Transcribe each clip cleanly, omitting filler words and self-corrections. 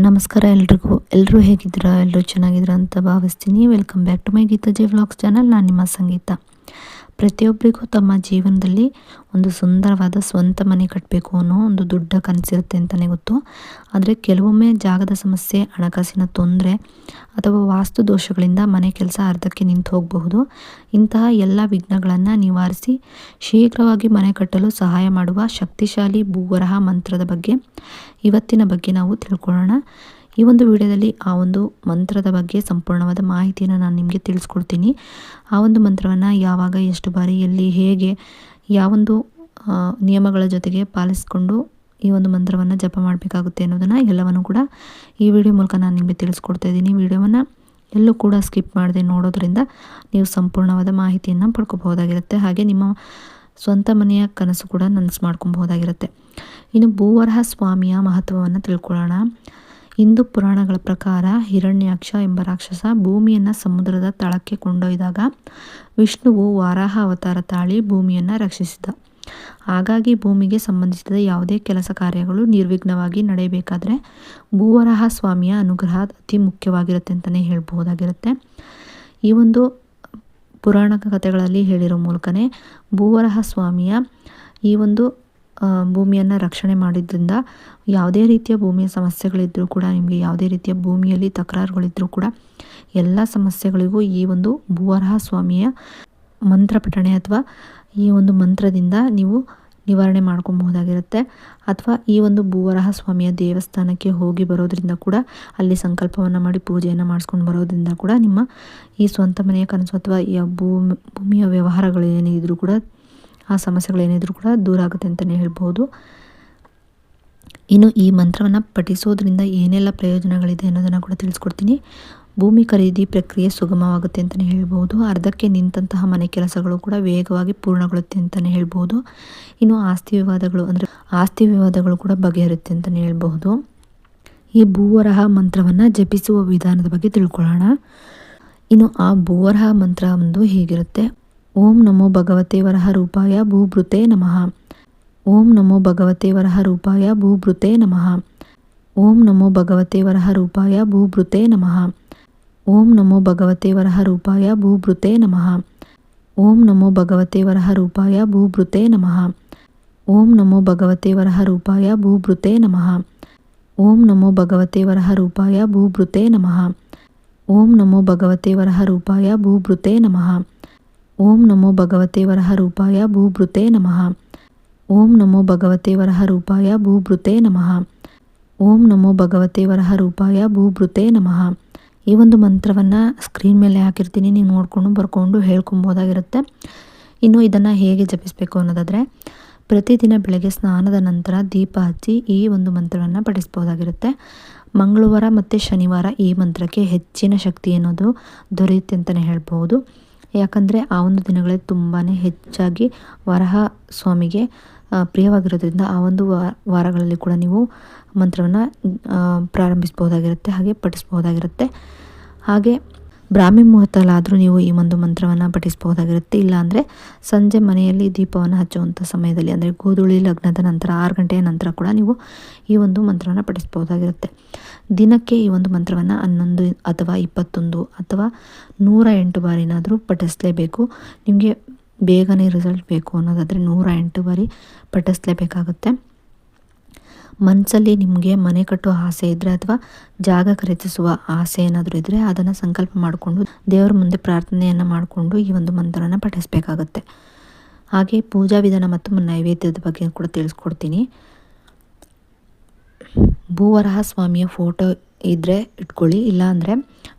ನಮಸ್ಕಾರ ಎಲ್ರಿಗೂ. ಎಲ್ಲರೂ ಹೇಗಿದ್ದೀರಾ? ಎಲ್ಲರೂ ಚೆನ್ನಾಗಿದ್ದೀರಾ ಅಂತ ಭಾವಿಸ್ತೀನಿ. Welcome back to my Geetaji vlogs channel. ನಾನು ನಿಮ್ಮ ಸಂಗೀತ. ಪ್ರತಿಯೊಬ್ಬರಿಗೂ ತಮ್ಮ ಜೀವನದಲ್ಲಿ ಒಂದು ಸುಂದರವಾದ ಸ್ವಂತ ಮನೆ ಕಟ್ಟಬೇಕು ಅನ್ನೋ ಒಂದು ದೊಡ್ಡ ಕನಸಿರುತ್ತೆ ಅಂತಲೇ ಗೊತ್ತು. ಆದರೆ ಕೆಲವೊಮ್ಮೆ ಜಾಗದ ಸಮಸ್ಯೆ, ಹಣಕಾಸಿನ ತೊಂದರೆ ಅಥವಾ ವಾಸ್ತು ದೋಷಗಳಿಂದ ಮನೆ ಕೆಲಸ ಅರ್ಧಕ್ಕೆ ನಿಂತು ಹೋಗಬಹುದು. ಇಂತಹ ಎಲ್ಲ ವಿಘ್ನಗಳನ್ನು ನಿವಾರಿಸಿ ಶೀಘ್ರವಾಗಿ ಮನೆ ಕಟ್ಟಲು ಸಹಾಯ ಮಾಡುವ ಶಕ್ತಿಶಾಲಿ ಭೂವರಹ ಮಂತ್ರದ ಬಗ್ಗೆ ಇವತ್ತಿನ ಬಗ್ಗೆ ನಾವು ತಿಳ್ಕೊಳ್ಳೋಣ. ಈ ಒಂದು ವಿಡಿಯೋದಲ್ಲಿ ಆ ಒಂದು ಮಂತ್ರದ ಬಗ್ಗೆ ಸಂಪೂರ್ಣವಾದ ಮಾಹಿತಿಯನ್ನು ನಾನು ನಿಮಗೆ ತಿಳಿಸ್ಕೊಡ್ತೀನಿ. ಆ ಒಂದು ಮಂತ್ರವನ್ನು ಯಾವಾಗ, ಎಷ್ಟು ಬಾರಿ, ಎಲ್ಲಿ, ಹೇಗೆ, ಯಾವೊಂದು ನಿಯಮಗಳ ಜೊತೆಗೆ ಪಾಲಿಸಿಕೊಂಡು ಈ ಒಂದು ಮಂತ್ರವನ್ನು ಜಪ ಮಾಡಬೇಕಾಗುತ್ತೆ ಅನ್ನೋದನ್ನು ಎಲ್ಲವನ್ನು ಕೂಡ ಈ ವಿಡಿಯೋ ಮೂಲಕ ನಾನು ನಿಮಗೆ ತಿಳಿಸ್ಕೊಡ್ತಾ ಇದ್ದೀನಿ. ವಿಡಿಯೋವನ್ನು ಎಲ್ಲೂ ಕೂಡ ಸ್ಕಿಪ್ ಮಾಡದೆ ನೋಡೋದ್ರಿಂದ ನೀವು ಸಂಪೂರ್ಣವಾದ ಮಾಹಿತಿಯನ್ನು ಪಡ್ಕೋಬಹುದಾಗಿರುತ್ತೆ. ಹಾಗೆ ನಿಮ್ಮ ಸ್ವಂತ ಮನೆಯ ಕನಸು ಕೂಡ ನನಸು ಮಾಡ್ಕೊಬಹುದಾಗಿರುತ್ತೆ. ಇನ್ನು ಭೂವರಹ ಸ್ವಾಮಿಯ ಮಹತ್ವವನ್ನು ತಿಳ್ಕೊಳ್ಳೋಣ. ಹಿಂದೂ ಪುರಾಣಗಳ ಪ್ರಕಾರ ಹಿರಣ್ಯಾಕ್ಷ ಎಂಬ ರಾಕ್ಷಸ ಭೂಮಿಯನ್ನು ಸಮುದ್ರದ ತಳಕ್ಕೆ ಕೊಂಡೊಯ್ದಾಗ ವಿಷ್ಣುವು ವಾರಾಹ ಅವತಾರ ತಾಳಿ ಭೂಮಿಯನ್ನು ರಕ್ಷಿಸಿದ. ಹಾಗಾಗಿ ಭೂಮಿಗೆ ಸಂಬಂಧಿಸಿದ ಯಾವುದೇ ಕೆಲಸ ಕಾರ್ಯಗಳು ನಿರ್ವಿಘ್ನವಾಗಿ ನಡೆಯಬೇಕಾದ್ರೆ ಭೂವರಹ ಸ್ವಾಮಿಯ ಅನುಗ್ರಹ ಅತಿ ಮುಖ್ಯವಾಗಿರುತ್ತೆ ಅಂತಲೇ ಹೇಳ್ಬಹುದಾಗಿರುತ್ತೆ. ಈ ಒಂದು ಪುರಾಣ ಕಥೆಗಳಲ್ಲಿ ಹೇಳಿರೋ ಮೂಲಕನೇ ಭೂವರಹ ಸ್ವಾಮಿಯ ಈ ಒಂದು ಭೂಮಿಯನ್ನು ರಕ್ಷಣೆ ಮಾಡಿದ್ರಿಂದ ಯಾವುದೇ ರೀತಿಯ ಭೂಮಿಯ ಸಮಸ್ಯೆಗಳಿದ್ದರೂ ಕೂಡ, ನಿಮಗೆ ಯಾವುದೇ ರೀತಿಯ ಭೂಮಿಯಲ್ಲಿ ತಕರಾರುಗಳಿದ್ದರೂ ಕೂಡ ಎಲ್ಲ ಸಮಸ್ಯೆಗಳಿಗೂ ಈ ಒಂದು ಭೂವರಹ ಸ್ವಾಮಿಯ ಮಂತ್ರ ಪಠಣೆ ಅಥವಾ ಈ ಒಂದು ಮಂತ್ರದಿಂದ ನೀವು ನಿವಾರಣೆ ಮಾಡ್ಕೊಬಹುದಾಗಿರುತ್ತೆ. ಅಥವಾ ಈ ಒಂದು ಭೂವರಹ ಸ್ವಾಮಿಯ ದೇವಸ್ಥಾನಕ್ಕೆ ಹೋಗಿ ಬರೋದ್ರಿಂದ ಕೂಡ, ಅಲ್ಲಿ ಸಂಕಲ್ಪವನ್ನು ಮಾಡಿ ಪೂಜೆಯನ್ನು ಮಾಡಿಸ್ಕೊಂಡು ಬರೋದ್ರಿಂದ ಕೂಡ ನಿಮ್ಮ ಈ ಸ್ವಂತ ಮನೆಯ ಕನಸು ಅಥವಾ ಈ ಭೂಮಿಯ ವ್ಯವಹಾರಗಳು ಏನಿದ್ರೂ ಕೂಡ, ಆ ಸಮಸ್ಯೆಗಳೇನಿದ್ರೂ ಕೂಡ ದೂರ ಆಗುತ್ತೆ ಅಂತಲೇ ಹೇಳ್ಬೋದು. ಇನ್ನು ಈ ಮಂತ್ರವನ್ನು ಪಠಿಸೋದ್ರಿಂದ ಏನೆಲ್ಲ ಪ್ರಯೋಜನಗಳಿದೆ ಅನ್ನೋದನ್ನು ಕೂಡ ತಿಳಿಸ್ಕೊಡ್ತೀನಿ. ಭೂಮಿ ಖರೀದಿ ಪ್ರಕ್ರಿಯೆ ಸುಗಮವಾಗುತ್ತೆ ಅಂತಲೇ ಹೇಳ್ಬೋದು. ಅರ್ಧಕ್ಕೆ ನಿಂತಹ ಮನೆ ಕೆಲಸಗಳು ಕೂಡ ವೇಗವಾಗಿ ಪೂರ್ಣಗೊಳ್ಳುತ್ತೆ ಅಂತಲೇ ಹೇಳ್ಬೋದು. ಇನ್ನು ಆಸ್ತಿ ವಿವಾದಗಳು ಕೂಡ ಬಗೆಹರುತ್ತೆ ಅಂತಲೇ ಹೇಳ್ಬಹುದು. ಈ ಭೂವರಹ ಮಂತ್ರವನ್ನು ಜಪಿಸುವ ವಿಧಾನದ ಬಗ್ಗೆ ತಿಳ್ಕೊಳ್ಳೋಣ. ಇನ್ನು ಆ ಭೂವರಹ ಮಂತ್ರ ಒಂದು ಹೇಗಿರುತ್ತೆ: ಓಂ ನಮೋ ಭಗವತೆ ವರಹ ರೂಪಾಯ ಭೂಭೃತೆ ನಮಃ. ಓಂ ನಮೋ ಭಗವತೆ ವರಹ ರೂಪಾಯ ಭೂಭೃತೆ ನಮಃ. ಓಂ ನಮೋ ಭಗವತೆ ವರಹ ರೂಪಾಯ ಭೂಭೃತೆ ನಮಃ. ಓಂ ನಮೋ ಭಗವತೆ ವರಹ ರೂಪಾಯ ಭೂಭೃತೆ ನಮಃ. ಓಂ ನಮೋ ಭಗವತೆ ವರಹ ರೂಪಾಯ ಭೂಭೃತೆ ನಮಃ. ಓಂ ನಮೋ ಭಗವತೆ ವರಹ ರೂಪಾಯ ಭೂಭೃತೆ ನಮಃ. ಓಂ ನಮೋ ಭಗವತೆ ವರಹ ರೂಪಾಯ ಭೂಭೃತೆ ನಮಃ. ಓಂ ನಮೋ ಭಗವತೆ ವರಹ ರೂಪಾಯ ಭೂಭೃತೆ ನಮಃ. ಓಂ ನಮೋ ಭಗವತೆ ವರಹ ರೂಪಾಯ ಭೂಭೃತೆ ನಮಃ. ಓಂ ನಮೋ ಭಗವತೆ ವರಹ ರೂಪಾಯ ಭೂಭೃತೆ ನಮಃ. ಓಂ ನಮೋ ಭಗವತೆ ವರಹ ರೂಪಾಯ ಭೂಭೃತೆ ನಮಃ. ಈ ಒಂದು ಮಂತ್ರವನ್ನು ಸ್ಕ್ರೀನ್ ಮೇಲೆ ಹಾಕಿರ್ತೀನಿ, ನೀವು ನೋಡಿಕೊಂಡು ಬರ್ಕೊಂಡು ಹೇಳ್ಕೊಬೋದಾಗಿರುತ್ತೆ. ಇನ್ನು ಇದನ್ನು ಹೇಗೆ ಜಪಿಸಬೇಕು ಅನ್ನೋದಾದರೆ, ಪ್ರತಿದಿನ ಬೆಳಗ್ಗೆ ಸ್ನಾನದ ನಂತರ ದೀಪ ಹಚ್ಚಿ ಈ ಒಂದು ಮಂತ್ರವನ್ನು ಪಠಿಸ್ಬೋದಾಗಿರುತ್ತೆ. ಮಂಗಳವಾರ ಮತ್ತು ಶನಿವಾರ ಈ ಮಂತ್ರಕ್ಕೆ ಹೆಚ್ಚಿನ ಶಕ್ತಿ ಅನ್ನೋದು ದೊರೆಯುತ್ತೆ ಅಂತಲೇ ಹೇಳ್ಬೋದು. ಯಾಕಂದರೆ ಆ ಒಂದು ದಿನಗಳಲ್ಲಿ ತುಂಬಾ ಹೆಚ್ಚಾಗಿ ವರಹ ಸ್ವಾಮಿಗೆ ಪ್ರಿಯವಾಗಿರೋದ್ರಿಂದ ಆ ಒಂದು ವಾರಗಳಲ್ಲಿ ಕೂಡ ನೀವು ಮಂತ್ರವನ್ನು ಪ್ರಾರಂಭಿಸ್ಬೋದಾಗಿರುತ್ತೆ, ಹಾಗೆ ಪಠಿಸ್ಬೋದಾಗಿರುತ್ತೆ. ಹಾಗೆ ಬ್ರಾಹ್ಮಿ ಮುಹೂರ್ತದಲ್ಲಾದರೂ ನೀವು ಈ ಒಂದು ಮಂತ್ರವನ್ನು ಪಠಿಸ್ಬೋದಾಗಿರುತ್ತೆ. ಇಲ್ಲಾಂದರೆ ಸಂಜೆ ಮನೆಯಲ್ಲಿ ದೀಪವನ್ನು ಹಚ್ಚುವಂಥ ಸಮಯದಲ್ಲಿ, ಅಂದರೆ ಗೋಧೂಳಿ ಲಗ್ನದ ನಂತರ 6 ಗಂಟೆಯ ನಂತರ ಕೂಡ ನೀವು ಈ ಒಂದು ಮಂತ್ರವನ್ನು ಪಠಿಸ್ಬೋದಾಗಿರುತ್ತೆ. ದಿನಕ್ಕೆ ಈ ಒಂದು ಮಂತ್ರವನ್ನು 11 ಅಥವಾ 21 ಅಥವಾ 108 ಬಾರಿನಾದರೂ ಪಠಿಸಲೇಬೇಕು. ನಿಮಗೆ ಬೇಗನೆ ರಿಸಲ್ಟ್ ಬೇಕು ಅನ್ನೋದಾದರೆ 108 ಬಾರಿ ಪಠಿಸಲೇಬೇಕಾಗುತ್ತೆ. ಮನಸ್ಸಲ್ಲಿ ನಿಮಗೆ ಮನೆ ಕಟ್ಟುವ ಆಸೆ ಇದ್ದರೆ ಅಥವಾ ಜಾಗ ಖರೀದಿಸುವ ಆಸೆ ಏನಾದರೂ ಇದ್ದರೆ ಅದನ್ನು ಸಂಕಲ್ಪ ಮಾಡಿಕೊಂಡು ದೇವರ ಮುಂದೆ ಪ್ರಾರ್ಥನೆಯನ್ನು ಮಾಡಿಕೊಂಡು ಈ ಒಂದು ಮಂತ್ರವನ್ನು ಪಠಿಸಬೇಕಾಗುತ್ತೆ. ಹಾಗೆ ಪೂಜಾ ವಿಧಾನ ಮತ್ತು ನೈವೇದ್ಯದ ಬಗ್ಗೆ ಕೂಡ ತಿಳಿಸ್ಕೊಡ್ತೀನಿ. ಭೂವರಹ ಸ್ವಾಮಿಯ ಫೋಟೋ ಇದ್ದರೆ ಇಟ್ಕೊಳ್ಳಿ, ಇಲ್ಲಾಂದರೆ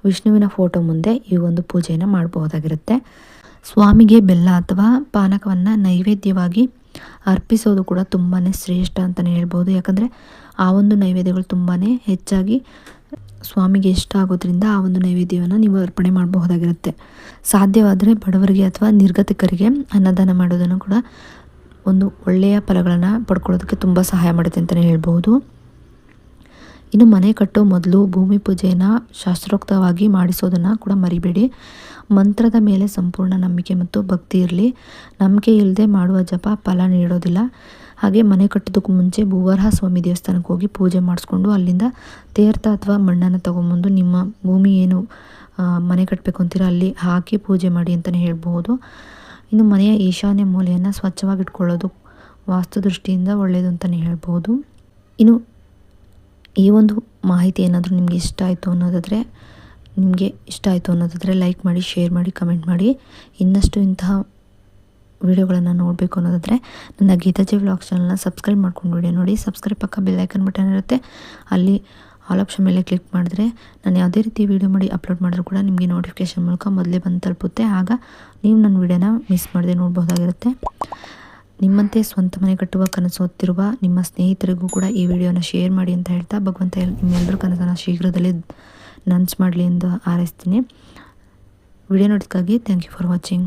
ವಿಷ್ಣುವಿನ ಫೋಟೋ ಮುಂದೆ ಈ ಒಂದು ಪೂಜೆಯನ್ನು ಮಾಡಬಹುದಾಗಿರುತ್ತೆ. ಸ್ವಾಮಿಗೆ ಬೆಲ್ಲ ಅಥವಾ ಪಾನಕವನ್ನು ನೈವೇದ್ಯವಾಗಿ ಅರ್ಪಿಸೋದು ಕೂಡ ತುಂಬಾ ಶ್ರೇಷ್ಠ ಅಂತಲೇ ಹೇಳ್ಬೋದು. ಯಾಕಂದರೆ ಆ ಒಂದು ನೈವೇದ್ಯಗಳು ತುಂಬಾ ಹೆಚ್ಚಾಗಿ ಸ್ವಾಮಿಗೆ ಇಷ್ಟ ಆಗೋದ್ರಿಂದ ಆ ಒಂದು ನೈವೇದ್ಯವನ್ನು ನೀವು ಅರ್ಪಣೆ ಮಾಡಬಹುದಾಗಿರುತ್ತೆ. ಸಾಧ್ಯವಾದರೆ ಬಡವರಿಗೆ ಅಥವಾ ನಿರ್ಗತಿಕರಿಗೆ ಅನ್ನದಾನ ಮಾಡೋದನ್ನು ಕೂಡ ಒಂದು ಒಳ್ಳೆಯ ಫಲಗಳನ್ನು ಪಡ್ಕೊಳ್ಳೋದಕ್ಕೆ ತುಂಬ ಸಹಾಯ ಮಾಡುತ್ತೆ ಅಂತಲೇ ಹೇಳ್ಬೋದು. ಇನ್ನು ಮನೆ ಕಟ್ಟೋ ಮೊದಲು ಭೂಮಿ ಪೂಜೆಯನ್ನು ಶಾಸ್ತ್ರೋಕ್ತವಾಗಿ ಮಾಡಿಸೋದನ್ನು ಕೂಡ ಮರಿಬೇಡಿ. ಮಂತ್ರದ ಮೇಲೆ ಸಂಪೂರ್ಣ ನಂಬಿಕೆ ಮತ್ತು ಭಕ್ತಿ ಇರಲಿ. ನಂಬಿಕೆ ಇಲ್ಲದೆ ಮಾಡುವ ಜಪ ಫಲ ನೀಡೋದಿಲ್ಲ. ಹಾಗೆ ಮನೆ ಕಟ್ಟೋದಕ್ಕೂ ಮುಂಚೆ ಭೂವರಹ ಸ್ವಾಮಿ ದೇವಸ್ಥಾನಕ್ಕೆ ಹೋಗಿ ಪೂಜೆ ಮಾಡಿಸ್ಕೊಂಡು ಅಲ್ಲಿಂದ ತೀರ್ಥ ಅಥವಾ ಮಣ್ಣನ್ನು ತೊಗೊಂಬಂದು ನಿಮ್ಮ ಭೂಮಿ ಏನು ಮನೆ ಕಟ್ಟಬೇಕು ಅಂತೀರ ಅಲ್ಲಿ ಹಾಕಿ ಪೂಜೆ ಮಾಡಿ ಅಂತಲೇ ಹೇಳ್ಬೋದು. ಇನ್ನು ಮನೆಯ ಈಶಾನ್ಯ ಮೂಲೆಯನ್ನು ಸ್ವಚ್ಛವಾಗಿ ಇಟ್ಕೊಳ್ಳೋದು ವಾಸ್ತು ದೃಷ್ಟಿಯಿಂದ ಒಳ್ಳೆಯದು ಅಂತಲೇ ಹೇಳ್ಬೋದು. ಇನ್ನು ಈ ಒಂದು ಮಾಹಿತಿ ಏನಾದರೂ ನಿಮಗೆ ಇಷ್ಟ ಆಯಿತು ಅನ್ನೋದಾದರೆ ಲೈಕ್ ಮಾಡಿ, ಶೇರ್ ಮಾಡಿ, ಕಮೆಂಟ್ ಮಾಡಿ. ಇನ್ನಷ್ಟು ಇಂತಹ ವಿಡಿಯೋಗಳನ್ನು ನೋಡಬೇಕು ಅನ್ನೋದಾದರೆ ನನ್ನ ಗೀತಾಜಿ ವ್ಲಾಗ್ಸ್ ಚಾನಲ್ನ ಸಬ್ಸ್ಕ್ರೈಬ್ ಮಾಡ್ಕೊಂಡು ವಿಡಿಯೋ ನೋಡಿ. ಸಬ್ಸ್ಕ್ರೈಬ್ ಪಕ್ಕ ಬೆಲ್ ಐಕನ್ ಬಟನ್ ಇರುತ್ತೆ, ಅಲ್ಲಿ ಆಲ್ ಆಪ್ಷನ್ ಮೇಲೆ ಕ್ಲಿಕ್ ಮಾಡಿದ್ರೆ ನಾನು ಯಾವುದೇ ರೀತಿ ವಿಡಿಯೋ ಮಾಡಿ ಅಪ್ಲೋಡ್ ಮಾಡಿದ್ರು ಕೂಡ ನಿಮಗೆ ನೋಟಿಫಿಕೇಷನ್ ಮೂಲಕ ಮೊದಲೇ ಬಂದು ತಲುಪುತ್ತೆ. ಆಗ ನೀವು ನನ್ನ ವಿಡಿಯೋನ ಮಿಸ್ ಮಾಡದೆ ನೋಡ್ಬೋದಾಗಿರುತ್ತೆ. ನಿಮ್ಮಂತೆ ಸ್ವಂತ ಮನೆ ಕಟ್ಟುವ ಕನಸು ಹೊತ್ತಿರುವ ನಿಮ್ಮ ಸ್ನೇಹಿತರಿಗೂ ಕೂಡ ಈ ವಿಡಿಯೋನ ಶೇರ್ ಮಾಡಿ ಅಂತ ಹೇಳ್ತಾ, ಭಗವಂತ ನಿಮ್ಮೆಲ್ಲರ ಕನಸನ್ನು ಶೀಘ್ರದಲ್ಲೇ ನನಸು ಮಾಡಲಿ ಎಂದು ಹಾರೈಸ್ತೀನಿ. ವಿಡಿಯೋ ನೋಡೋದಕ್ಕಾಗಿ ಥ್ಯಾಂಕ್ ಯು ಫಾರ್ ವಾಚಿಂಗ್.